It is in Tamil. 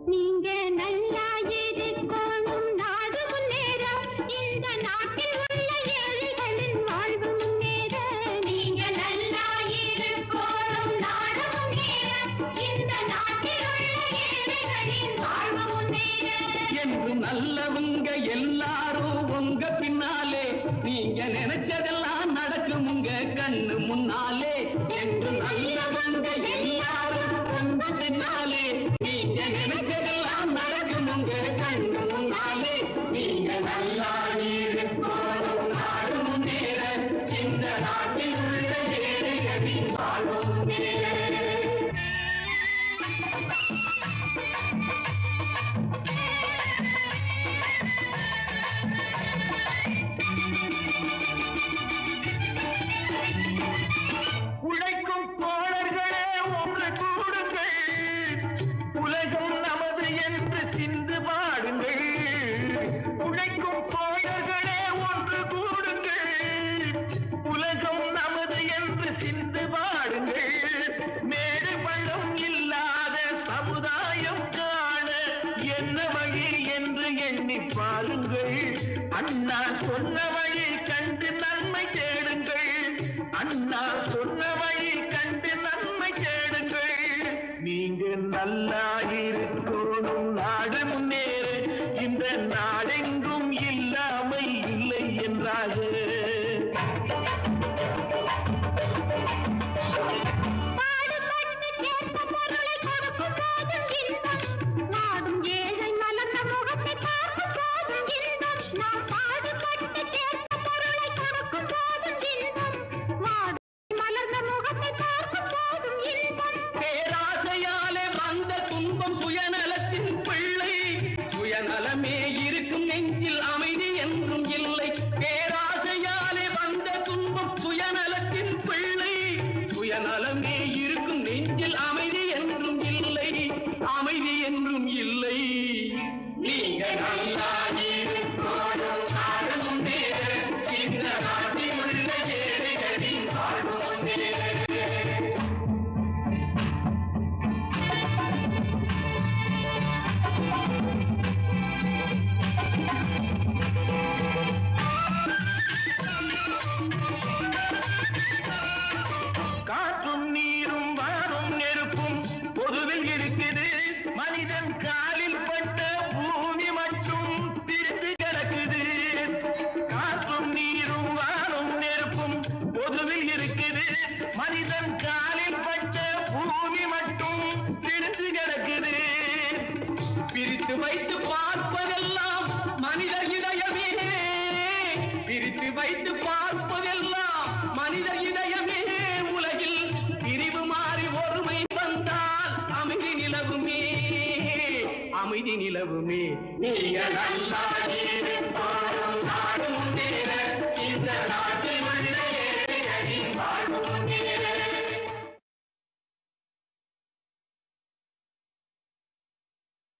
நீங்க நல்லா இருக்கணும் நாடு முன்னேற இந்த நாட்டில் உள்ள ஏழைகளின் வாழ்வு முன்னேற நீங்க நல்லா இருக்கணும் நாடு முன்னேற இந்த நாட்டில் உள்ள ஏழைகளின் வாழ்வு முன்னேற என்று நல்லவங்க எல்லாரும் உங்க பின்னாலே நீங்க நினைச்சதெல்லாம் நடக்கும் உங்க கண்ணு முன்னாலே என்று நல்லவங்க எல்லாரும் உங்க பின்னாலே நீங்க நினைச்சதெல்லாம் நடக்கும் உங்க கண்ணு முன்னாலே நீங்க நல்லா இருக்கணும் நாடு முன்னேற இந்த நாட்டில் உள்ள ஏழைகளின் வாழ்வு முன்னேற உழைக்கும் தோழர்களே ஒன்று கூடுங்கள் உலகம் நமது என்று சிந்து பாடுங்கள் உழைக்கும் தோழர்களே ஒன்று கூடுங்கள் உலகம் நமது என்று சிந்து பாடுங்கள் மேடு பள்ளம் இல்லாத சமுதாயம் காண என்ன வழி என்று எண்ணி பாருங்கள் அண்ணா சொன்ன வழி கண்டு நன்மை தேடுங்கள் அண்ணா சொன்ன வழி கண்டு நன்மை தேடுங்கள் நீங்க நல்லா இருக்கணும் நாடு முன்னேற இந்த நாடெங்கும் இல்லாமை இல்லை என்றாக சுயநலமே இருக்கும் நெஞ்சில் அமைதி என்றும் இல்லை பேராசையாலே வந்த துன்பம் சுயநலத்தின் பிள்ளை சுயநலமே இருக்கும் நெஞ்சில் அமைதி என்றும் இல்லை அமைதி என்றும் இல்லை நீங்க நல்லா இருக்கணும் நாடு முன்னேற இந்த நாட்டில் உள்ள ஏழைகளின் வாழ்வு முன்னேற காற்றும் நீரும் வானும் நெருப்பும் பொதுவில் இருக்குது மனிதன் காலில் பட்ட பூமி மட்டும் பிரித்து கிடக்குது காற்றும் நீரும் வானும் நெருப்பும் பொதுவில் இருக்குது மனிதன் காலில் பட்ட பூமி மட்டும் பிரித்து கிடக்குது பிரித்து வைத்து பார்ப்பதெல்லாம் மனிதர் இதயமே பிரித்து வைத்து பார்ப்பதெல்லாம் மனிதர் இதயமே உலகில் பிரிவு மாறி ஒருமை வந்தால் அமைதி நிலவுமே அமைதி நிலவுமே நீங்க நல்லா இருக்கணும் நாடு முன்னேற இந்த நாட்டில் உள்ள